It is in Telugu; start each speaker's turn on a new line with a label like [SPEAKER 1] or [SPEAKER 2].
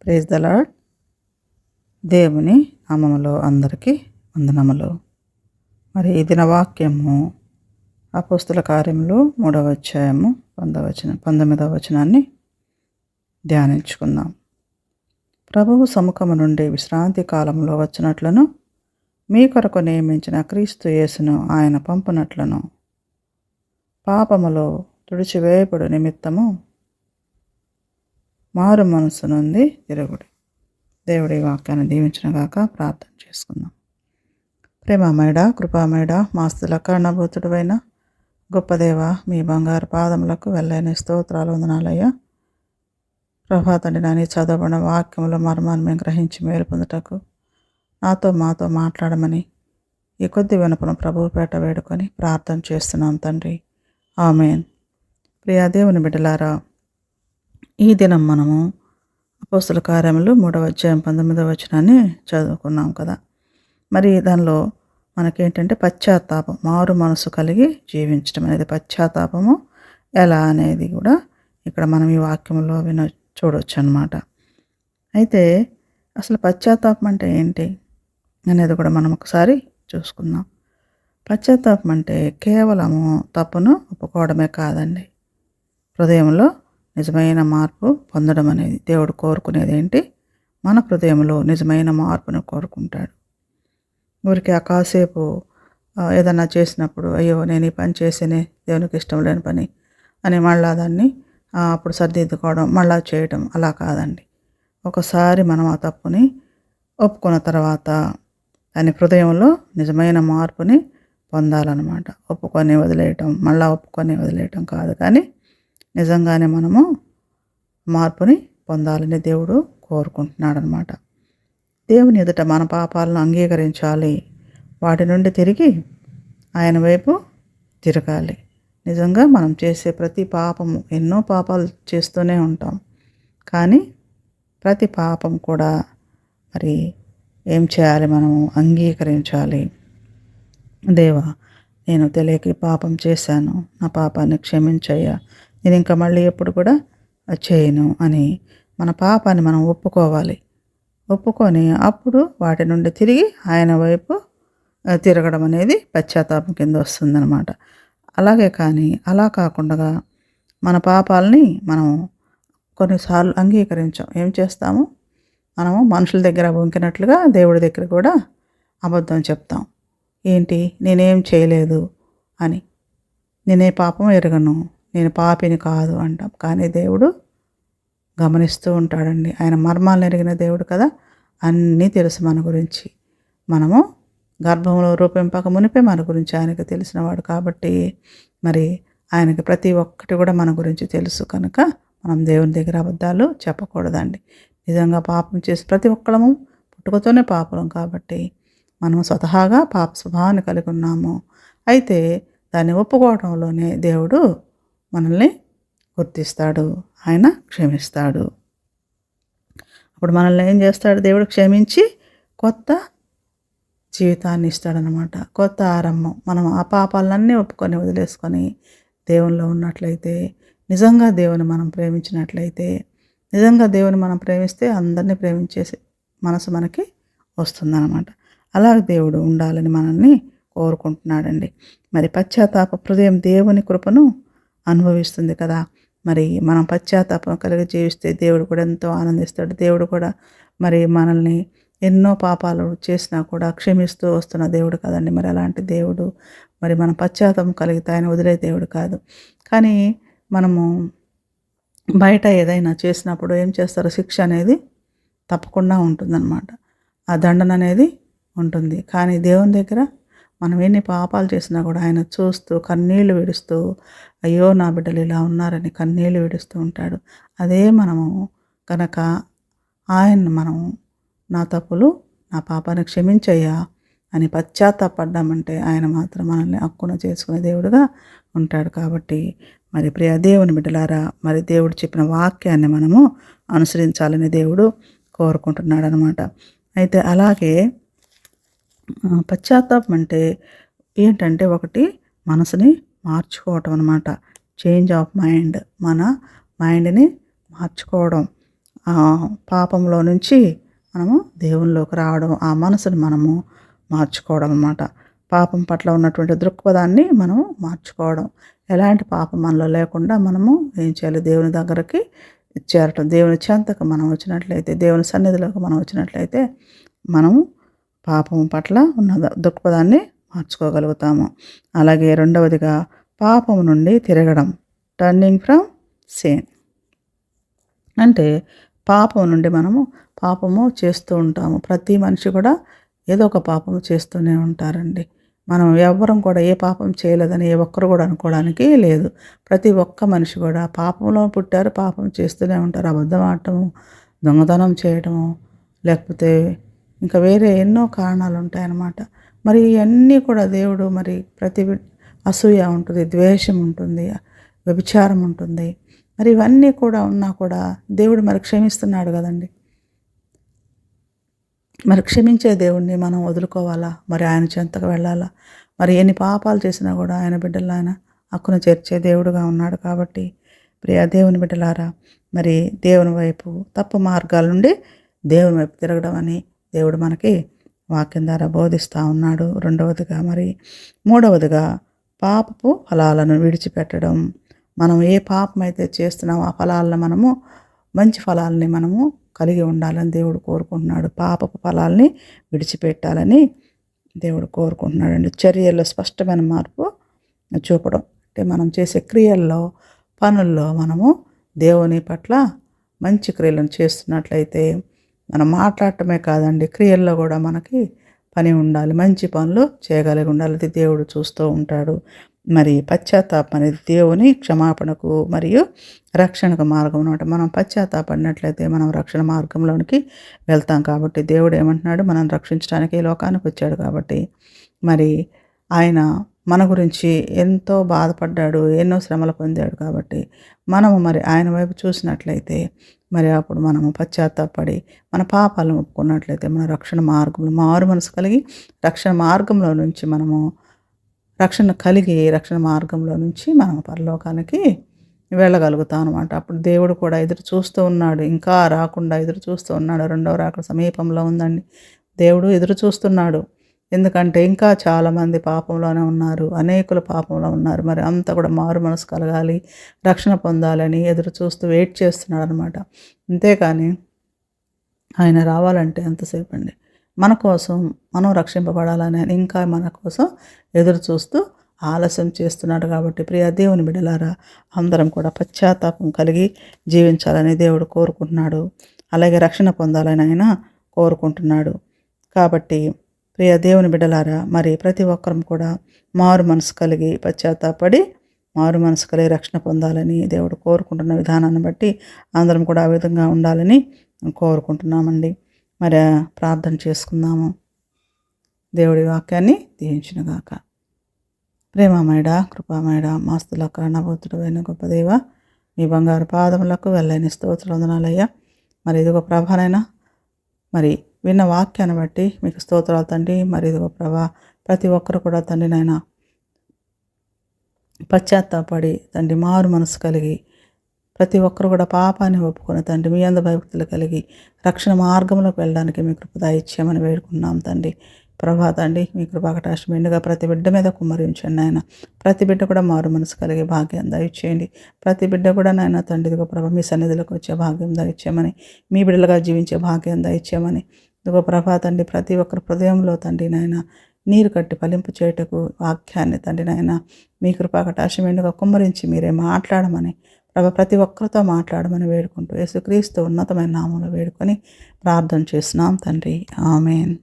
[SPEAKER 1] Praise the lord. దేవుని నామములో అందరికీ వందనములు. మరి ఈ దిన వాక్యము అపోస్తుల కార్యములు 3వ అధ్యాయము 19వ వచనాన్ని ధ్యానించుకుందాం. ప్రభువు సముఖము నుండి విశ్రాంతి కాలంలో వచ్చినట్లను మీ కొరకు నియమించిన క్రీస్తు యేసును ఆయన పంపునట్లను పాపములో తుడిచివేయబడు నిమిత్తము మారు మనసు నుండి తిరుగుడి. దేవుడి వాక్యాన్ని దీవించినగాక. ప్రార్థన చేసుకుందాం. ప్రేమమేడ కృపామేడ మాస్తుల కరుణభూతుడువైన గొప్ప దేవ, మీ బంగారు పాదములకు వెళ్ళని స్తోత్రాలు వందనాలయ్యా. ప్రభాతండి నాని చదవబడిన వాక్యముల మర్మాన్ని మేము గ్రహించి మేలు పొందుటకు మాతో మాట్లాడమని ఈ కొద్ది వినపను ప్రభువు పేట వేడుకొని ప్రార్థన చేస్తున్నాం తండ్రి. ఆమేన్. ప్రియా దేవుని బిడ్డలారా, ఈ దినం మనము అపోస్తుల కార్యములు 3వ అధ్యాయం 19వ వచనాన్ని చదువుకున్నాం కదా. మరి దానిలో మనకేంటంటే పశ్చాత్తాపం, మారు మనసు కలిగి జీవించడం అనేది పశ్చాత్తాపము ఎలా అనేది కూడా ఇక్కడ మనం ఈ వాక్యంలో చూడవచ్చు అన్నమాట. అయితే అసలు పశ్చాత్తాపం అంటే ఏంటి అనేది కూడా మనం ఒకసారి చూసుకుందాం. పశ్చాత్తాపం అంటే కేవలము తప్పును ఒప్పుకోవడమే కాదండి, హృదయంలో నిజమైన మార్పు పొందడం అనేది. దేవుడు కోరుకునేది ఏంటి? మన హృదయంలో నిజమైన మార్పును కోరుకుంటాడు. ఊరికి కాసేపు ఏదన్నా చేసినప్పుడు అయ్యో నేను ఈ పని చేసేనే దేవునికి ఇష్టం లేని పని అని మళ్ళా దాన్ని అప్పుడు సర్దిద్దుకోవడం, మళ్ళా చేయడం అలా కాదండి. ఒకసారి మనం ఆ తప్పుని ఒప్పుకున్న తర్వాత దాని హృదయంలో నిజమైన మార్పుని పొందాలన్నమాట. ఒప్పుకొని వదిలేయటం, మళ్ళా ఒప్పుకొని వదిలేయటం కాదు, కానీ నిజంగానే మనము మార్పుని పొందాలని దేవుడు కోరుకుంటున్నాడు అనమాట. దేవుని ఎదుట మన పాపాలను అంగీకరించాలి, వాటి నుండి తిరిగి ఆయన వైపు తిరగాలి. నిజంగా మనం చేసే ప్రతి పాపము, ఎన్నో పాపాలు చేస్తూనే ఉంటాం, కానీ ప్రతి పాపం కూడా మరి ఏం చేయాలి? మనము అంగీకరించాలి. దేవా, నేను తెలియక పాపం చేశాను, నా పాపాన్ని క్షమించయ్యా, నేను ఇంకా మళ్ళీ ఎప్పుడు కూడా చేయను అని మన పాపాన్ని మనం ఒప్పుకోవాలి. ఒప్పుకొని అప్పుడు వాటి నుండి తిరిగి ఆయన వైపు తిరగడం అనేది పశ్చాత్తాపం కింద వస్తుందన్నమాట. అలాగే కానీ అలా కాకుండా మన పాపాలని మనం కొన్నిసార్లు అంగీకరించాం. ఏం చేస్తాము? మనము మనుషుల దగ్గర వంకినట్లుగా దేవుడి దగ్గర కూడా అబద్ధం చెప్తాం. ఏంటి? నేనేం చేయలేదు అని, నేనే పాపం ఎరగను, నేను పాపిని కాదు అంటాం. కానీ దేవుడు గమనిస్తూ ఉంటాడండి. ఆయన మర్మాలను ఎరిగిన దేవుడు కదా, అన్నీ తెలుసు మన గురించి. మనము గర్భంలో రూపింపక మునిపే మన గురించి ఆయనకు తెలిసినవాడు కాబట్టి మరి ఆయనకి ప్రతి ఒక్కటి కూడా మన గురించి తెలుసు కనుక మనం దేవుని దగ్గర అబద్ధాలు చెప్పకూడదండి. నిజంగా పాపం చేసి ప్రతి ఒక్కళ్ళము పుట్టుకతోనే పాపలం కాబట్టి మనం స్వతహాగా పాప స్వభావాన్ని కలిగి ఉన్నాము. అయితే దాన్ని ఒప్పుకోవడంలోనే దేవుడు మనల్ని గుర్తిస్తాడు, ఆయన క్షమిస్తాడు. అప్పుడు మనల్ని ఏం చేస్తాడు? దేవుడు క్షమించి కొత్త జీవితాన్ని ఇస్తాడనమాట, కొత్త ఆరంభం. మనం ఆ పాపాలన్నీ ఒప్పుకొని వదిలేసుకొని దేవునిలో ఉన్నట్లయితే, నిజంగా దేవుని మనం ప్రేమించినట్లయితే, నిజంగా దేవుని మనం ప్రేమిస్తే అందరినీ ప్రేమించేసి మనసు మనకి వస్తుందన్నమాట. అలాగే దేవుడు ఉండాలని మనల్ని కోరుకుంటున్నాడండి. మరి పశ్చాత్తాప హృదయం దేవుని కృపను అనుభవిస్తుంది కదా. మరి మనం పశ్చాత్తాపం కలిగి జీవిస్తే దేవుడు కూడా ఎంతో ఆనందిస్తాడు. దేవుడు కూడా మరి మనల్ని ఎన్నో పాపాలు చేసినా కూడా క్షమిస్తూ వస్తున్న దేవుడు కదండి. మరి అలాంటి దేవుడు మరి మనం పశ్చాత్తాపం కలిగితే ఆయన వదిలే దేవుడు కాదు. కానీ మనము బయట ఏదైనా చేసినప్పుడు ఏం చేస్తారు? శిక్ష అనేది తప్పకుండా ఉంటుందన్నమాట, ఆ దండన అనేది ఉంటుంది. కానీ దేవుని దగ్గర మనం ఎన్ని పాపాలు చేసినా కూడా ఆయన చూస్తూ కన్నీళ్లు విడుస్తూ, అయ్యో నా బిడ్డలు ఇలా ఉన్నారని కన్నీళ్లు విడుస్తూ ఉంటాడు. అదే మనము కనుక ఆయన్ని మనము నా తప్పులు, నా పాపాన్ని క్షమించయ్యా అని పశ్చాత్తాపడ్డామంటే ఆయన మాత్రం మనల్ని హక్కున చేసుకునే దేవుడుగా ఉంటాడు. కాబట్టి మరి ప్రియ దేవుని బిడ్డలారా, మరి దేవుడు చెప్పిన వాక్యాన్ని మనము అనుసరించాలని దేవుడు కోరుకుంటున్నాడు అనమాట. అయితే అలాగే పశ్చాత్తాపం అంటే ఏంటంటే ఒకటి మనసుని మార్చుకోవటం అనమాట. చేంజ్ ఆఫ్ మైండ్, మన మైండ్ని మార్చుకోవడం. పాపంలో నుంచి మనము దేవునిలోకి రావడం, ఆ మనసును మనము మార్చుకోవడం అన్నమాట. పాపం పట్ల ఉన్నటువంటి దృక్పథాన్ని మనం మార్చుకోవడం. ఎలాంటి పాపం మనలో లేకుండా మనము ఏం చేయాలి? దేవుని దగ్గరికి చేరటం. దేవుని చెంతకు మనం వచ్చినట్లయితే, దేవుని సన్నిధిలోకి మనం వచ్చినట్లయితే మనము పాపం పట్ల ఉన్న దృక్పథాన్ని మార్చుకోగలుగుతాము. అలాగే రెండవదిగా పాపం నుండి తిరగడం, టర్నింగ్ ఫ్రమ్ సిన్. అంటే పాపం నుండి మనము పాపము చేస్తూ ఉంటాము. ప్రతి మనిషి కూడా ఏదో ఒక పాపం చేస్తూనే ఉంటారండి. మనం ఎవ్వరం కూడా ఏ పాపం చేయలేదని ఏ ఒక్కరు కూడా అనుకోవడానికి లేదు. ప్రతి ఒక్క మనిషి కూడా పాపంలో పుట్టారు, పాపం చేస్తూనే ఉంటారు. అబద్ధం ఆడటము, దొంగతనం చేయటము, లేకపోతే ఇంకా వేరే ఎన్నో కారణాలు ఉంటాయన్నమాట. మరి ఇవన్నీ కూడా దేవుడు మరి అసూయ ఉంటుంది, ద్వేషం ఉంటుంది, వ్యభిచారం ఉంటుంది. మరి ఇవన్నీ కూడా ఉన్నా కూడా దేవుడు మరి క్షమిస్తున్నాడు కదండి. మరి క్షమించే దేవుణ్ణి మనం వదులుకోవాలా? మరి ఆయన చెంతకు వెళ్ళాలా? మరి ఎన్ని పాపాలు చేసినా కూడా ఆయన బిడ్డలను ఆయన హక్కును చేర్చే దేవుడుగా ఉన్నాడు కాబట్టి ప్రియ దేవుని బిడ్డలారా, మరి దేవుని వైపు తప్పు మార్గాల నుండి దేవుని వైపు తిరగడం అని దేవుడు మనకి వాక్యం ద్వారా బోధిస్తూ ఉన్నాడు. రెండవదిగా మరి మూడవదిగా పాపపు ఫలాలను విడిచిపెట్టడం. మనం ఏ పాపం అయితే చేస్తున్నామో ఆ ఫలాలను మనము మంచి ఫలాలని మనము కలిగి ఉండాలని దేవుడు కోరుకుంటున్నాడు. పాపపు ఫలాల్ని విడిచిపెట్టాలని దేవుడు కోరుకుంటున్నాడండి. చర్యల్లో స్పష్టమైన మార్పు చూపడం. అంటే మనం చేసే క్రియల్లో, పనుల్లో మనము దేవుని పట్ల మంచి క్రియలను చేస్తున్నట్లయితే మనం మాట్లాడటమే కాదండి, క్రియల్లో కూడా మనకి పని ఉండాలి. మంచి పనులు చేయగలిగి ఉండాలి. అది దేవుడు చూస్తూ ఉంటాడు. మరి పశ్చాత్తాపం అనేది దేవుని క్షమాపణకు మరియు రక్షణకు మార్గం అన్నమాట. మనం పశ్చాత్తాపడినట్లయితే మనం రక్షణ మార్గంలోనికి వెళ్తాం. కాబట్టి దేవుడు ఏమంటున్నాడు? మనం రక్షించడానికి ఈ లోకానికి వచ్చాడు కాబట్టి మరి ఆయన మన గురించి ఎంతో బాధపడ్డాడు, ఎన్నో శ్రమలు పొందాడు. కాబట్టి మనము మరి ఆయన వైపు చూసినట్లయితే మరి అప్పుడు మనము పశ్చాత్తాపడి మన పాపాలను ఒప్పుకున్నట్లయితే మన రక్షణ మార్గంలో మారు మనసు కలిగి రక్షణ మార్గంలో నుంచి మనము రక్షణ మార్గంలో నుంచి మనం పరలోకానికి వెళ్ళగలుగుతాం అనమాట. అప్పుడు దేవుడు కూడా ఎదురు చూస్తూ ఉన్నాడు, ఇంకా రాకుండా ఎదురు చూస్తూ ఉన్నాడు. రెండవ రాకడ సమీపంలో ఉందండి. దేవుడు ఎదురు చూస్తున్నాడు. ఎందుకంటే ఇంకా చాలామంది పాపంలోనే ఉన్నారు, అనేకులు పాపంలో ఉన్నారు. మరి అంతా కూడా మారు మనసు కలగాలి, రక్షణ పొందాలని ఎదురు చూస్తూ వెయిట్ చేస్తున్నాడు అనమాట. అంతేకాని ఆయన రావాలంటే ఎంతసేపు అండి? మన కోసం మనం రక్షింపబడాలని ఇంకా మన కోసం ఎదురు చూస్తూ ఆలస్యం చేస్తున్నాడు. కాబట్టి ప్రియ దేవుని బిడ్డలారా, అందరం కూడా పశ్చాత్తాపం కలిగి జీవించాలని దేవుడు కోరుకుంటున్నాడు. అలాగే రక్షణ పొందాలని ఆయన కోరుకుంటున్నాడు. కాబట్టి ప్రియ దేవుని బిడ్డలారా, మరి ప్రతి ఒక్కరం కూడా మారు మనసు కలిగి పశ్చాత్తాపడి మారు మనసు కలిగి రక్షణ పొందాలని దేవుడు కోరుకుంటున్న విధానాన్ని బట్టి అందరం కూడా ఆ విధంగా ఉండాలని కోరుకుంటున్నామండి. మరి ప్రార్థన చేసుకుందాము. దేవుడి వాక్యాన్ని దీవించునుగాక. ప్రేమమేడ, కృపామేడ, మాస్తుల కారణభూతుడు అయిన గొప్ప దేవ, మీ బంగారు పాదములకు వెళ్ళని స్తోత్రవందనాలయ్యా. మరి ఇదిగో ప్రభానైనా మరి విన్న వాక్యాన్ని బట్టి మీకు స్తోత్రాలు తండ్రి. మరి ఇదిగో ప్రభా, ప్రతి ఒక్కరు కూడా తండ్రి నాయన పశ్చాత్తాపడి తండ్రి మారు మనసు కలిగి ప్రతి ఒక్కరు కూడా పాపాన్ని ఒప్పుకొని తండ్రి మీ అందు భయభక్తులు కలిగి రక్షణ మార్గంలోకి వెళ్ళడానికి మీ కృప దయచేయమని వేడుకున్నాం తండ్రి. ప్రభా తండ్రి, మీ కృపాకటాక్షం మెండుగా ప్రతి బిడ్డ మీద కుమ్మరించండి ఆయన. ప్రతి బిడ్డ కూడా మారు మనసు కలిగే భాగ్యం దయచేయండి. ప్రతి బిడ్డ కూడా నాయన తండ్రి ఇదిగో ప్రభా మీ సన్నిధిలోకి వచ్చే భాగ్యం దయచేయమని, మీ బిడ్డలుగా జీవించే భాగ్యం దయచేయమని ఇదిగో ప్రభా తండ్రి, ప్రతి ఒక్కరి హృదయంలో తండ్రి నాయన నీరు కట్టి ఫలింపు చేయుటకు వాక్యాన్ని తండ్రి నాయన మీ కృపాకటాక్షం మెండుగా కుమ్మరించి మీరే మాట్లాడమని ప్రభా ప్రతి ఒక్కరితో మాట్లాడమని వేడుకుంటూ యేసుక్రీస్తు ఉన్నతమైన నామంలో వేడుకొని ప్రార్థన చేస్తున్నాం తండ్రి. ఆమేన్.